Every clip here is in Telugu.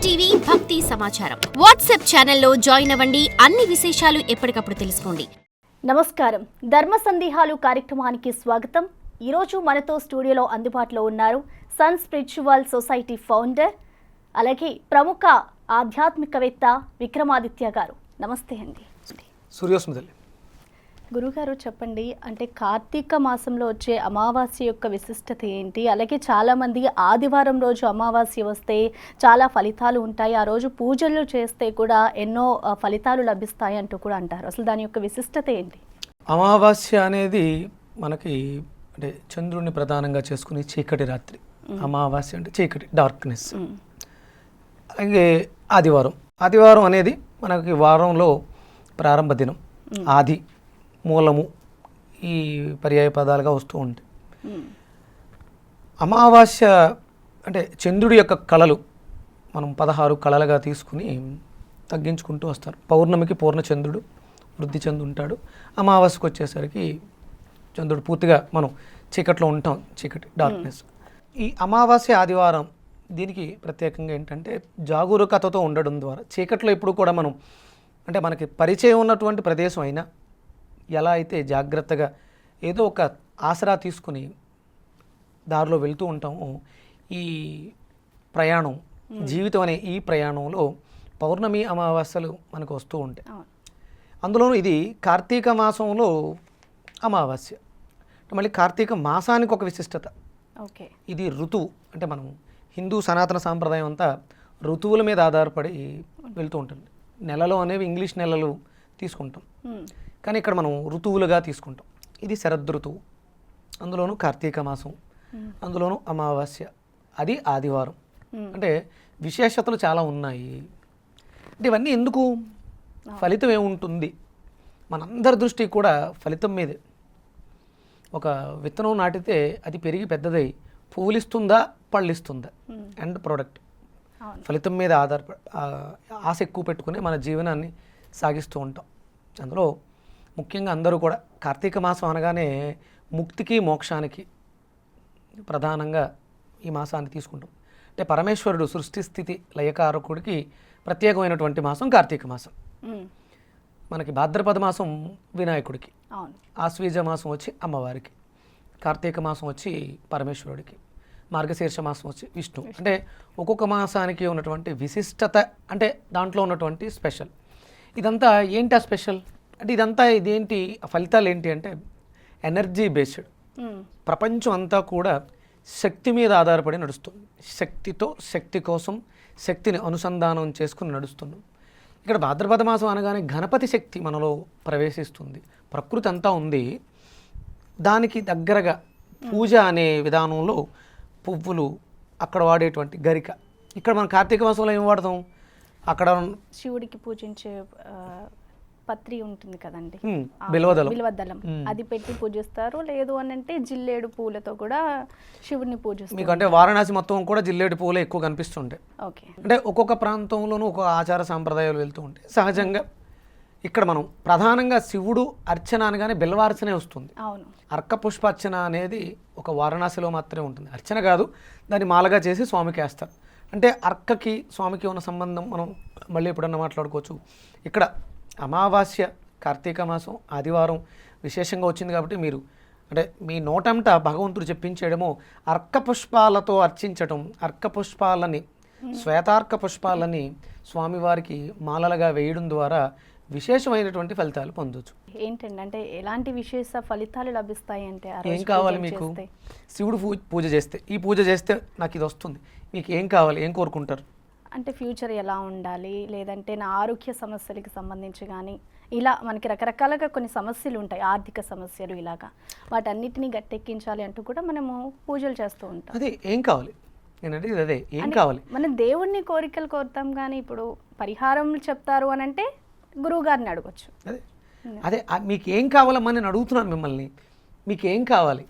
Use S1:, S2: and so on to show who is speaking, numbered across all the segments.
S1: టీవీ భక్తి సమాచారం వాట్సాప్ ఛానల్లో జాయిన్ అవ్వండి. అన్ని విశేషాలు ఎప్పటికప్పుడు తెలుసుకోండి.
S2: నమస్కారం, ధర్మ సందేహాలు కార్యక్రమానికి స్వాగతం. ఈరోజు మనతో స్టూడియోలో అందుబాటులో ఉన్నారు సన్ స్పిరిచువల్ సొసైటీ ఫౌండర్, అలాగే ప్రముఖ ఆధ్యాత్మికవేత్త విక్రమాదిత్య గారు. నమస్తే అండి.
S3: సూర్యోస్మితల్లి
S2: గురుగారు చెప్పండి, అంటే కార్తీక మాసంలో వచ్చే అమావాస్య యొక్క విశిష్టత ఏంటి? అలాగే చాలామంది ఆదివారం రోజు అమావాస్య వస్తే చాలా ఫలితాలు ఉంటాయి, ఆ రోజు పూజలు చేస్తే కూడా ఎన్నో ఫలితాలు లభిస్తాయి అంటూ కూడా అంటారు. అసలు దాని యొక్క విశిష్టత ఏంటి?
S3: అమావాస్య అనేది మనకి అంటే చంద్రుడిని ప్రధానంగా చేసుకుని చీకటి రాత్రి. అమావాస్య అంటే చీకటి, డార్క్నెస్. అలాగే ఆదివారం అనేది మనకి వారంలో ప్రారంభ దినం, ఆది, మూలము, ఈ పర్యాయ పదాలుగా వస్తూ ఉంటాయి. అమావాస్య అంటే చంద్రుడి యొక్క కళలు మనం 16 కళలుగా తీసుకుని తగ్గించుకుంటూ వస్తారు. పౌర్ణమికి పూర్ణ చంద్రుడు వృద్ధి చెంది ఉంటాడు. అమావాస్యకు వచ్చేసరికి చంద్రుడు పూర్తిగా మనం చీకట్లో ఉంటాం, చీకటి, డార్క్నెస్. ఈ అమావాస్య ఆదివారం దీనికి ప్రత్యేకంగా ఏంటంటే జాగరూకతతో ఉండడం ద్వారా చీకట్లో ఇప్పుడు కూడా మనం అంటే మనకి పరిచయం ఉన్నటువంటి ప్రదేశం అయినా ఎలా అయితే జాగ్రత్తగా ఏదో ఒక ఆసరా తీసుకుని దారిలో వెళ్తూ ఉంటామో, ఈ ప్రయాణం జీవితం అనే ఈ ప్రయాణంలో పౌర్ణమి అమావాస్యలు మనకు వస్తూ ఉంటాయి. అందులోనూ ఇది కార్తీక మాసంలో అమావాస్య. మళ్ళీ కార్తీక మాసానికి ఒక విశిష్టత. ఇది ఋతువు, అంటే మనం హిందూ సనాతన సాంప్రదాయం అంతా ఋతువుల మీద ఆధారపడి వెళ్తూ ఉంటుంది. నెలలు అనేవి ఇంగ్లీష్ నెలలు తీసుకుంటాం, కానీ ఇక్కడ మనం ఋతువులుగా తీసుకుంటాం. ఇది శరదృతువు, అందులోనూ కార్తీక మాసం, అందులోనూ అమావాస్య, అది ఆదివారం. అంటే విశేషతలు చాలా ఉన్నాయి. అంటే ఇవన్నీ ఎందుకు? ఫలితం ఏముంటుంది? మనందరి దృష్టి కూడా ఫలితం మీదే. ఒక విత్తనం నాటితే అది పెరిగి పెద్దదై పువ్వులిస్తుందా, పళ్ళిస్తుందా, ఎండ్ ప్రోడక్ట్. ఫలితం మీద ఆశ ఎక్కువ పెట్టుకుని మన జీవనాన్ని సాగిస్తూ ఉంటాం. అందులో ముఖ్యంగా అందరూ కూడా కార్తీక మాసం అనగానే ముక్తికి మోక్షానికి ప్రధానంగా ఈ మాసాన్ని తీసుకుంటాం. అంటే పరమేశ్వరుడు సృష్టి స్థితి లయకారకుడికి ప్రత్యేకమైనటువంటి మాసం కార్తీక మాసం. మనకి భాద్రపద మాసం వినాయకుడికి, ఆశ్వీజ మాసం వచ్చి అమ్మవారికి, కార్తీక మాసం వచ్చి పరమేశ్వరుడికి, మార్గశీర్ష మాసం వచ్చి విష్ణు. అంటే ఒక్కొక్క మాసానికి ఉన్నటువంటి విశిష్టత, అంటే దాంట్లో ఉన్నటువంటి స్పెషల్. ఇదంతా ఏంటి ఆ స్పెషల్? అంటే ఇదేంటి ఫలితాలు ఏంటి అంటే ఎనర్జీ బేస్డ్. ప్రపంచం అంతా కూడా శక్తి మీద ఆధారపడి నడుస్తుంది. శక్తితో, శక్తి కోసం శక్తిని అనుసంధానం చేసుకుని నడుస్తున్నాం. ఇక్కడ భాద్రపద మాసం అనగానే గణపతి శక్తి మనలో ప్రవేశిస్తుంది. ప్రకృతి అంతా ఉంది, దానికి దగ్గరగా పూజ అనే విధానంలో పువ్వులు, అక్కడ వాడేటువంటి గరిక. ఇక్కడ మనం కార్తీక మాసంలో ఏం వాడతాం? అక్కడ
S2: శివుడికి పూజించే పత్రి ఉంటుంది కదండి,
S3: బిల్వదళం,
S2: అది పెట్టి పూజిస్తారు. లేదు అని అంటే జిల్లేడు పూలతో కూడా శివుడిని పూజిస్తారు.
S3: మీకు అంటే వారణాసి మొత్తం కూడా జిల్లేడు పూలే ఎక్కువ కనిపిస్తుంటాయి. అంటే ఒక్కొక్క ప్రాంతంలోనూ ఒక్కొక్క ఆచార సాంప్రదాయాలు వెళ్తూ ఉంటాయి. సహజంగా ఇక్కడ మనం ప్రధానంగా శివుడు అర్చన అనగానే బిల్వార్చనే వస్తుంది. అర్క పుష్పార్చన అనేది ఒక వారణాసిలో మాత్రమే ఉంటుంది. అర్చన కాదు, దాన్ని మాలగా చేసి స్వామికి వేస్తారు. అంటే అర్కకి స్వామికి ఉన్న సంబంధం మనం మళ్ళీ ఎప్పుడన్నా మాట్లాడుకోవచ్చు. ఇక్కడ అమావాస్య, కార్తీక మాసం, ఆదివారం విశేషంగా వచ్చింది కాబట్టి మీరు అంటే మీ నోటంట భగవంతుడు చెప్పించేయడము, అర్క పుష్పాలతో అర్చించటం, అర్క పుష్పాలని, శ్వేతార్క పుష్పాలని స్వామివారికి మాలలుగా వేయడం ద్వారా విశేషమైనటువంటి ఫలితాలు పొందొచ్చు.
S2: ఏంటండి అంటే ఎలాంటి విశేష ఫలితాలు లభిస్తాయి అంటే?
S3: ఏం కావాలి మీకు? శివుడు పూజ చేస్తే, ఈ పూజ చేస్తే నాకు ఇది వస్తుంది, మీకు ఏం కావాలి, ఏం కోరుకుంటారు?
S2: అంటే ఫ్యూచర్ ఎలా ఉండాలి, లేదంటే నా ఆరోగ్య సమస్యలకి సంబంధించి కానీ ఇలా మనకి రకరకాలుగా కొన్ని సమస్యలు ఉంటాయి, ఆర్థిక సమస్యలు, ఇలాగా వాటన్నిటిని గట్టెక్కించాలి అంటూ కూడా మనము పూజలు చేస్తూ ఉంటాం.
S3: అదే ఏం కావాలి, నేను అడిగేది అదే, ఏం కావాలి?
S2: మనం దేవుణ్ణి కోరికలు కోరుతాం, కానీ ఇప్పుడు పరిహారం చెప్తారు అని అంటే గురువు గారిని అడగచ్చు.
S3: అదే మీకు ఏం కావాలమ్మా నేను అడుగుతున్నాను మిమ్మల్ని, మీకు ఏం కావాలి?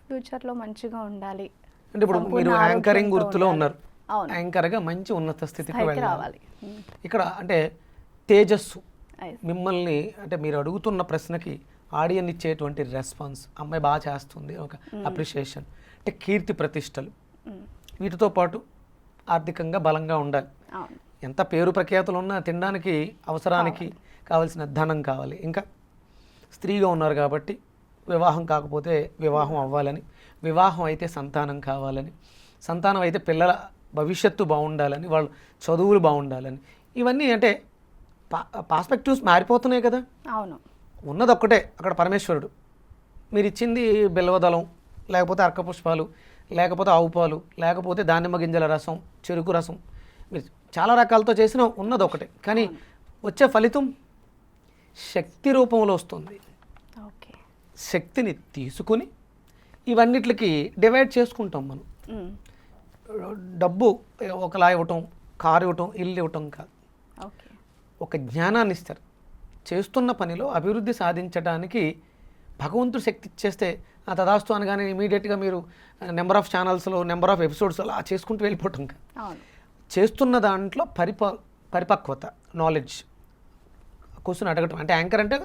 S2: ఫ్యూచర్లో మంచిగా ఉండాలి
S3: అంటే ఇప్పుడు మీరు యాంకరింగ్ గుర్తులో ఉన్నారు, యాంకర్గా మంచి ఉన్నత స్థితికి వెళ్ళాలి. ఇక్కడ అంటే తేజస్సు మిమ్మల్ని, అంటే మీరు అడుగుతున్న ప్రశ్నకి ఆడియన్స్ ఇచ్చేటువంటి రెస్పాన్స్, అమ్మాయి బాగా చేస్తుంది, ఒక అప్రిషియేషన్, అంటే కీర్తి ప్రతిష్టలు, వీటితో పాటు ఆర్థికంగా బలంగా ఉండాలి.
S2: అవును.
S3: ఎంత పేరు ప్రఖ్యాతులు ఉన్నా తినడానికి అవసరానికి కావాల్సిన ధనం కావాలి. ఇంకా స్త్రీగా ఉన్నారు కాబట్టి వివాహం కాకపోతే వివాహం అవ్వాలని, వివాహం అయితే సంతానం కావాలని, సంతానం అయితే పిల్లల భవిష్యత్తు బాగుండాలని, వాళ్ళు చదువులు బాగుండాలని, ఇవన్నీ అంటే పర్స్పెక్టివ్స్ మారిపోతున్నాయి కదా.
S2: అవును.
S3: ఉన్నది ఒక్కటే అక్కడ పరమేశ్వరుడు. మీరు ఇచ్చింది బిల్వదళం, లేకపోతే అర్కపుష్పాలు, లేకపోతే ఆవు పాలు, లేకపోతే దానిమ్మ గింజల రసం, చెరుకు రసం, మీరు చాలా రకాలతో చేసిన ఉన్నది ఒకటే. కానీ వచ్చే ఫలితం శక్తి రూపంలో వస్తుంది.
S2: ఓకే.
S3: శక్తిని తీసుకుని ఇవన్నిటికి డివైడ్ చేసుకుంటాం మనం. డబ్బు ఒకలా ఇవ్వటం, కారు ఇవ్వటం, ఇల్లు ఇవ్వటం కాదు.
S2: ఓకే.
S3: ఒక జ్ఞానాన్ని ఇస్తారు. చేస్తున్న పనిలో అభివృద్ధి సాధించడానికి భగవంతుడు శక్తి ఇచ్చేస్తే ఆ తదాస్తు అనగానే ఇమీడియట్గా మీరు నెంబర్ ఆఫ్ ఛానల్స్లో, నెంబర్ ఆఫ్ ఎపిసోడ్స్ అలా చేసుకుంటూ వెళ్ళిపోవటం కాదు.
S2: అవును.
S3: చేస్తున్న దాంట్లో పరిపక్వత, నాలెడ్జ్, క్వశ్చన్ అడగటం. అంటే యాంకర్ అంటే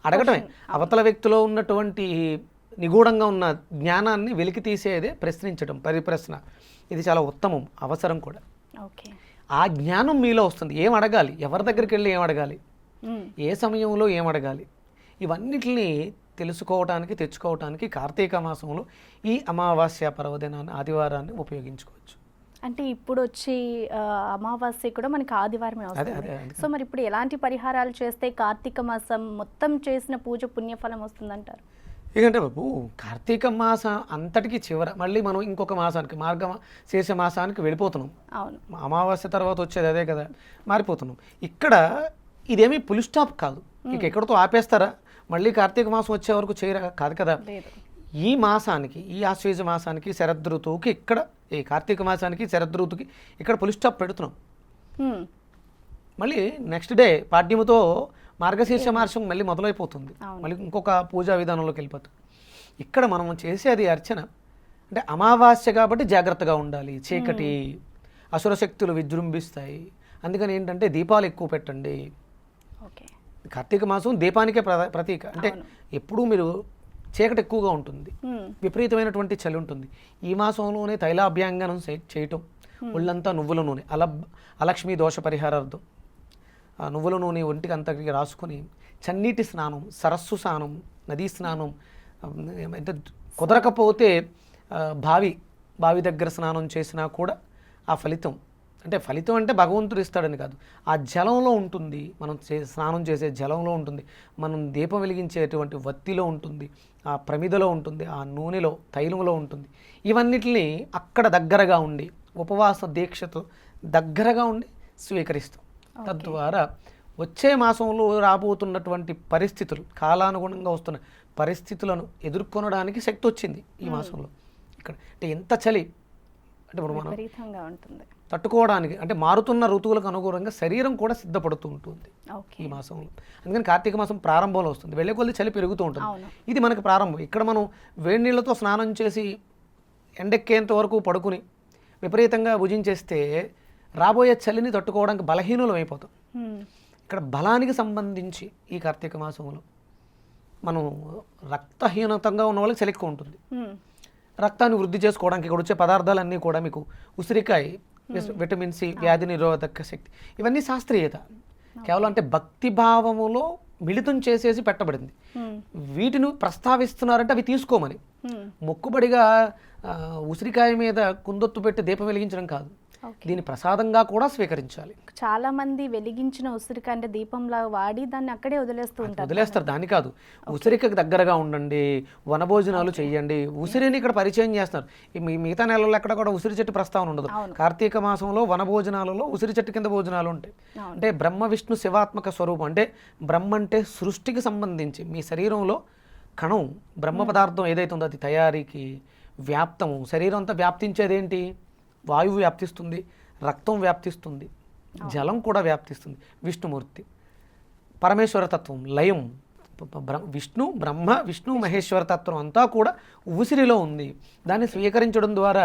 S3: అడగటమే. అవతల వ్యక్తిలో ఉన్నటువంటి నిగూఢంగా ఉన్న జ్ఞానాన్ని వెలికి తీసేదే ప్రశ్నించడం, పరిప్రశ్న. ఇది చాలా ఉత్తమం, అవసరం కూడా.
S2: ఓకే.
S3: ఆ జ్ఞానం మీలో వస్తుంది. ఏం అడగాలి, ఎవరి దగ్గరికి వెళ్ళి ఏం అడగాలి, ఏ సమయంలో ఏం అడగాలి, ఇవన్నిటిని తెలుసుకోవటానికి, తెచ్చుకోవటానికి కార్తీక మాసంలో ఈ అమావాస్య పర్వదినాన్ని, ఆదివారాన్ని ఉపయోగించుకోవచ్చు.
S2: అంటే ఇప్పుడు వచ్చి అమావాస్య కూడా మనకి ఆదివారమే వస్తుంది. సో మరి ఇప్పుడు ఎలాంటి పరిహారాలు చేస్తే కార్తీక మాసం మొత్తం చేసిన పూజ పుణ్యఫలం వస్తుందంటారు?
S3: ఎందుకంటే బాబు కార్తీక మాసం అంతటికి చివర మళ్ళీ మనం ఇంకొక మాసానికి, శేష మాసానికి వెళ్ళిపోతున్నాం.
S2: అవును.
S3: అమావాస్య తర్వాత వచ్చేది అదే కదా, మారిపోతున్నాం. ఇక్కడ ఇదేమీ పులి స్టాప్ కాదు. ఇక ఎక్కడితో ఆపేస్తారా, మళ్ళీ కార్తీక మాసం వచ్చే వరకు చేయరా, కాదు కదా. ఈ మాసానికి, ఈ ఆశ్వేజ మాసానికి, శరదృతువుకి, ఇక్కడ ఈ కార్తీక మాసానికి, శరదృతువుకి ఇక్కడ పులి స్టాప్ పెడుతున్నాం. మళ్ళీ నెక్స్ట్ డే పాడ్యముతో మార్గశీర్ష మాసం మళ్ళీ మొదలైపోతుంది. మళ్ళీ ఇంకొక పూజా విధానంలోకి వెళ్ళిపోతుంది. ఇక్కడ మనం చేసేది అర్చన. అంటే అమావాస్య కాబట్టి జాగ్రత్తగా ఉండాలి. చీకటి, అసురశక్తులు విజృంభిస్తాయి. అందుకని ఏంటంటే దీపాలు ఎక్కువ పెట్టండి. కార్తీక మాసం దీపానికే ప్రతీక. అంటే ఎప్పుడూ మీరు చీకటి ఎక్కువగా ఉంటుంది, విపరీతమైనటువంటి చలి ఉంటుంది. ఈ మాసంలోనే తైలాభ్యాంగనం చేయటం, ఒళ్ళంతా నువ్వుల నూనె, అలక్ష్మీ దోష పరిహారార్థం నువ్వుల నూనె ఒంటికి అంతటికి రాసుకొని చన్నీటి స్నానం, సరస్సు స్నానం, నదీ స్నానం, అంటే కుదరకపోతే బావి దగ్గర స్నానం చేసినా కూడా ఆ ఫలితం అంటే భగవంతుడు ఇస్తాడని కాదు, ఆ జలంలో ఉంటుంది. మనం స్నానం చేసే జలంలో ఉంటుంది, మనం దీపం వెలిగించేటువంటి వత్తిలో ఉంటుంది, ఆ ప్రమిదలో ఉంటుంది, ఆ నూనెలో, తైలంలో ఉంటుంది. ఇవన్నిటిని అక్కడ దగ్గరగా ఉండి, ఉపవాస దీక్షతో దగ్గరగా ఉండి స్వీకరిస్తాం. తద్వారా వచ్చే మాసంలో రాబోతున్నటువంటి పరిస్థితులు, కాలానుగుణంగా వస్తున్న పరిస్థితులను ఎదుర్కొనడానికి శక్తి వచ్చింది ఈ మాసంలో. ఇక్కడ అంటే ఎంత చలి అంటే ఇప్పుడు మనం తట్టుకోవడానికి, అంటే మారుతున్న ఋతువులకు అనుగుణంగా శరీరం కూడా సిద్ధపడుతూ ఉంటుంది ఈ మాసంలో. అందుకని కార్తీక మాసం ప్రారంభంలో వస్తుంది, వెళ్ళే కొద్ది చలి పెరుగుతూ ఉంటుంది. ఇది మనకి ప్రారంభం. ఇక్కడ మనం వేడి నీళ్ళతో స్నానం చేసి ఎండెక్కేంత వరకు పడుకుని విపరీతంగా భుజించేస్తే రాబోయే చలిని తట్టుకోవడానికి బలహీనులం అయిపోతాం. ఇక్కడ బలానికి సంబంధించి ఈ కార్తీక మాసంలో మనం రక్తహీనతంగా ఉన్న వాళ్ళకి చలి ఎక్కువ ఉంటుంది. రక్తాన్ని వృద్ధి చేసుకోవడానికి ఇక్కడ వచ్చే పదార్థాలన్నీ కూడా మీకు ఉసిరికాయ, విటమిన్ సి, వ్యాధి నిరోధక శక్తి, ఇవన్నీ శాస్త్రీయత. కేవలం అంటే భక్తి భావములో మిళితం చేసేసి పెట్టబడింది. వీటిని ప్రస్తావిస్తున్నారంటే అవి తీసుకోమని. మొక్కుబడిగా ఉసిరికాయ మీద కుందొత్తు పెట్టి దీపం వెలిగించడం కాదు, దీన్ని ప్రసాదంగా కూడా స్వీకరించాలి.
S2: చాలా మంది వెలిగించిన ఉసిరిక అంటే దీపంలా వాడి దాన్ని అక్కడే వదిలేస్తారు.
S3: దాని కాదు, ఉసిరికకి దగ్గరగా ఉండండి, వనభోజనాలు చెయ్యండి. ఉసిరిని ఇక్కడ పరిచయం చేస్తున్నారు. మిగతా నెలల్లో ఎక్కడ కూడా ఉసిరి చెట్టు ప్రస్తావన ఉండదు. కార్తీక మాసంలో వనభోజనాలలో ఉసిరి చెట్టు కింద భోజనాలు ఉంటాయి. అంటే బ్రహ్మ విష్ణు శివాత్మక స్వరూపం. అంటే బ్రహ్మ అంటే సృష్టికి సంబంధించి మీ శరీరంలో కణం, బ్రహ్మ పదార్థం ఏదైతే ఉందో అది తయారీకి వ్యాప్తము. శరీరం అంతా వ్యాప్తించేది ఏంటి? వాయువు వ్యాప్తిస్తుంది, రక్తం వ్యాప్తిస్తుంది, జలం కూడా వ్యాప్తిస్తుంది. విష్ణుమూర్తి, పరమేశ్వర తత్వం, లయం, బ్రహ్మ విష్ణు మహేశ్వర తత్వం అంతా కూడా ఉసిరిలో ఉంది. దాన్ని స్వీకరించడం ద్వారా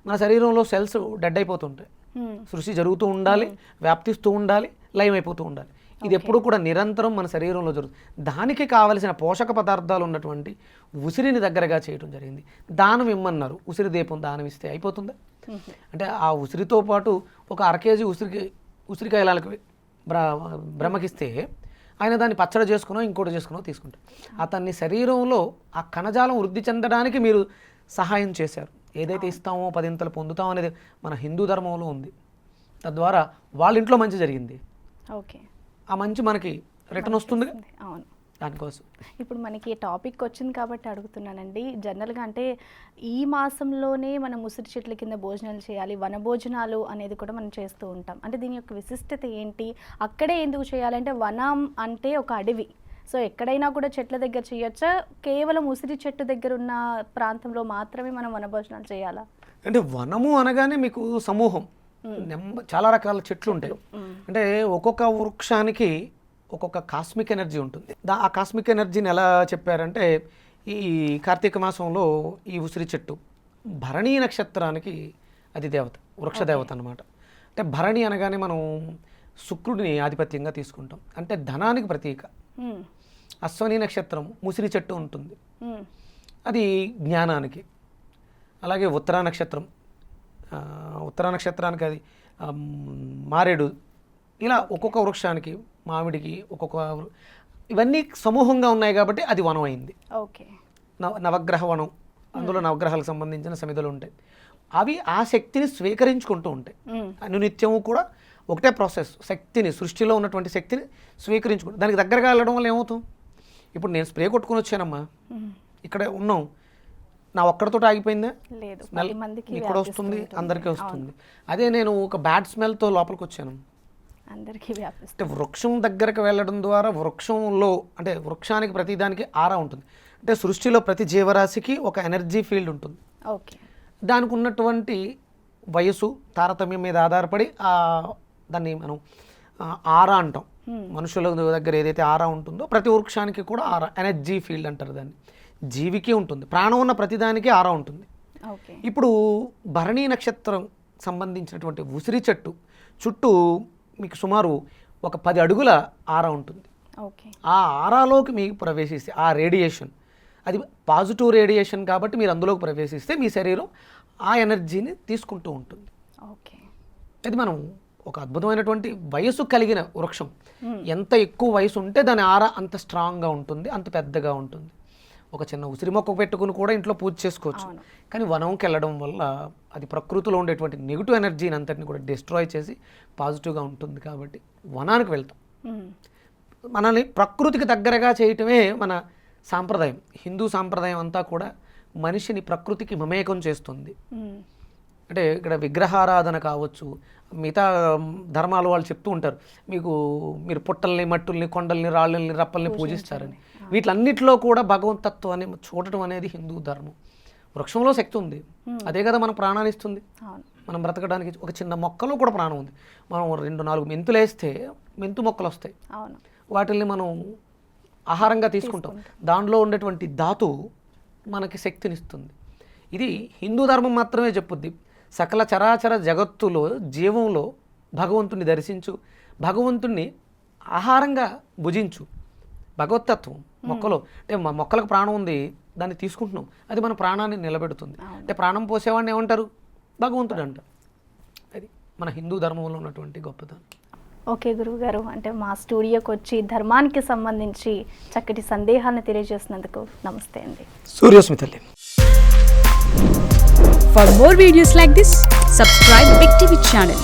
S3: మన శరీరంలో సెల్స్ డెడ్ అయిపోతుంటాయి. సృష్టి జరుగుతూ ఉండాలి, వ్యాప్తిస్తూ ఉండాలి, లయం అయిపోతూ ఉండాలి. ఇది ఎప్పుడు కూడా నిరంతరం మన శరీరంలో జరుగుతుంది. దానికి కావలసిన పోషక పదార్థాలు ఉన్నటువంటి ఉసిరిని దగ్గరగా చేయడం జరిగింది. దానం ఇమ్మన్నారు, ఉసిరి దీపం దానం ఇస్తే అయిపోతుందా? అంటే ఆ ఉసిరితో పాటు ఒక 1/2 కేజీ ఉసిరికాయలకు బ్రహ్మకిస్తే ఆయన దాన్ని పచ్చడి చేసుకునో ఇంకోటి చేసుకునో తీసుకుంటారు. అతన్ని శరీరంలో ఆ కణజాలం వృద్ధి చెందడానికి మీరు సహాయం చేశారు. ఏదైతే ఇస్తామో 10 ఇంతలు పొందుతాం అనేది మన హిందూ ధర్మంలో ఉంది. తద్వారా వాళ్ళ ఇంట్లో మంచి జరిగింది,
S2: ఓకే,
S3: ఆ మంచి మనకి రిటర్న్ వస్తుంది.
S2: అవును.
S3: దానికోసం
S2: ఇప్పుడు మనకి టాపిక్ వచ్చింది కాబట్టి అడుగుతున్నానండి. జనరల్గా అంటే ఈ మాసంలోనే మనం ఉసిరి చెట్ల కింద భోజనాలు చేయాలి, వనభోజనాలు అనేది కూడా మనం చేస్తూ ఉంటాం. అంటే దీని యొక్క విశిష్టత ఏంటి, అక్కడే ఎందుకు చేయాలంటే వనం అంటే ఒక అడవి, సో ఎక్కడైనా కూడా చెట్ల దగ్గర చేయొచ్చా, కేవలం ఉసిరి చెట్టు దగ్గర ఉన్న ప్రాంతంలో మాత్రమే మనం వనభోజనాలు చేయాలా?
S3: అంటే వనము అనగానే మీకు సమూహం, చాలా రకాల చెట్లు ఉంటాయి. అంటే ఒక్కొక్క వృక్షానికి ఒక్కొక్క కాస్మిక్ ఎనర్జీ ఉంటుంది. ఆ కాస్మిక్ ఎనర్జీని ఎలా చెప్పారంటే, ఈ కార్తీక మాసంలో ఈ ఉసిరి చెట్టు భరణీ నక్షత్రానికి అది దేవత, వృక్ష దేవత అన్నమాట. అంటే భరణి అనగానే మనం శుక్రుడిని ఆధిపత్యంగా తీసుకుంటాం, అంటే ధనానికి ప్రతీక. అశ్వని నక్షత్రం ముసిరి చెట్టు ఉంటుంది, అది జ్ఞానానికి. అలాగే ఉత్తరా నక్షత్రానికి అది మారేడు. ఇలా ఒక్కొక్క వృక్షానికి, మామిడికి ఒక్కొక్క, ఇవన్నీ సమూహంగా ఉన్నాయి కాబట్టి అది వనం అయింది.
S2: ఓకే,
S3: నవగ్రహ వనం, అందులో నవగ్రహాలకు సంబంధించిన సమిధులు ఉంటాయి. అవి ఆ శక్తిని స్వీకరించుకుంటూ ఉంటాయి. అనునిత్యము కూడా ఒకటే ప్రాసెస్, శక్తిని, సృష్టిలో ఉన్నటువంటి శక్తిని స్వీకరించుకుంటాం. దానికి దగ్గరగా వెళ్ళడం వల్ల ఏమవుతాం? ఇప్పుడు నేను స్ప్రే కొట్టుకుని వచ్చానమ్మా, ఇక్కడ ఉన్నాం, నా ఒక్కడితో ఆగిపోయిందా? స్మెల్ ఇక్కడ వస్తుంది, అందరికీ వస్తుంది. అదే నేను ఒక బ్యాడ్ స్మెల్తో లోపలికి వచ్చాను,
S2: అందరికీ వ్యాపిస్తుంది.
S3: అంటే వృక్షం దగ్గరకు వెళ్ళడం ద్వారా వృక్షంలో, అంటే వృక్షానికి ప్రతిదానికి ఆరా ఉంటుంది. అంటే సృష్టిలో ప్రతి జీవరాశికి ఒక ఎనర్జీ ఫీల్డ్ ఉంటుంది.
S2: ఓకే,
S3: దానికి ఉన్నటువంటి వయసు తారతమ్యం మీద ఆధారపడి దాన్ని మనం ఆరా అంటాం. మనుషుల దగ్గర ఏదైతే ఆరా ఉంటుందో ప్రతి వృక్షానికి కూడా ఆరా, ఎనర్జీ ఫీల్డ్ అంటారు దాన్ని. జీవికి ఉంటుంది, ప్రాణం ఉన్న ప్రతిదానికి ఆరా ఉంటుంది. ఇప్పుడు భరణీ నక్షత్రం సంబంధించినటువంటి ఉసిరి చెట్టు చుట్టూ మీకు సుమారు ఒక 10 అడుగుల ఆరా ఉంటుంది. ఆ ఆరాలోకి మీకు ప్రవేశిస్తే ఆ రేడియేషన్, అది పాజిటివ్ రేడియేషన్ కాబట్టి మీరు అందులోకి ప్రవేశిస్తే మీ శరీరం ఆ ఎనర్జీని తీసుకుంటూ ఉంటుంది. అది మనం ఒక అద్భుతమైనటువంటి వయసు కలిగిన వృక్షం, ఎంత ఎక్కువ వయసు ఉంటే దాని ఆరా అంత స్ట్రాంగ్గా ఉంటుంది, అంత పెద్దగా ఉంటుంది. ఒక చిన్న ఉసిరి మొక్క పెట్టుకుని కూడా ఇంట్లో పూజ చేసుకోవచ్చు. కానీ వనంకి వెళ్ళడం వల్ల అది ప్రకృతిలో ఉండేటువంటి నెగిటివ్ ఎనర్జీని అంతటిని కూడా డిస్ట్రాయ్ చేసి పాజిటివ్గా ఉంటుంది. కాబట్టి వనానికి వెళ్తాం. మనల్ని ప్రకృతికి దగ్గరగా చేయటమే మన సాంప్రదాయం. హిందూ సాంప్రదాయం అంతా కూడా మనిషిని ప్రకృతికి మమేకం చేస్తుంది. అంటే ఇక్కడ విగ్రహారాధన కావచ్చు, మిగతా ధర్మాలు వాళ్ళు చెప్తూ ఉంటారు, మీరు పుట్టల్ని, మట్టుల్ని, కొండల్ని, రాళ్ళని, రప్పల్ని పూజిస్తారని. వీటిలన్నిటిలో కూడా భగవంతత్వాన్ని చూడటం అనేది హిందూ ధర్మం. వృక్షంలో శక్తి ఉంది, అదే కదా మనం ప్రాణాన్ని ఇస్తుంది. మనం బ్రతకడానికి ఒక చిన్న మొక్కలో కూడా ప్రాణం ఉంది. మనం 2-4 మెంతులు వేస్తే మెంతు మొక్కలు వస్తాయి, వాటిల్ని మనం ఆహారంగా తీసుకుంటాం. దానిలో ఉండేటువంటి ధాతువు మనకి శక్తినిస్తుంది. ఇది హిందూ ధర్మం మాత్రమే చెప్పుద్ది. సకల చరాచర జగత్తులో, జీవంలో భగవంతుని దర్శించు, భగవంతుణ్ణి ఆహారంగా భుజించు. భగవతత్వం మొక్కలో, అంటే మొక్కలకు ప్రాణం ఉంది, దాన్ని తీసుకుంటున్నాం, అది మన ప్రాణాన్ని నిలబెడుతుంది. అంటే ప్రాణం పోసేవాడిని ఏమంటారు? భగవంతుడు అంటారు. అది మన హిందూ ధర్మంలో ఉన్నటువంటి గొప్పతనం.
S2: ఓకే గురువుగారు, అంటే మా స్టూడియోకి వచ్చి ధర్మానికి సంబంధించి చక్కటి సందేహాలను తెలియజేసినందుకు నమస్తే అండి.
S3: సూర్యోస్మితల్లి.
S4: For more videos like this, subscribe Big TV channel.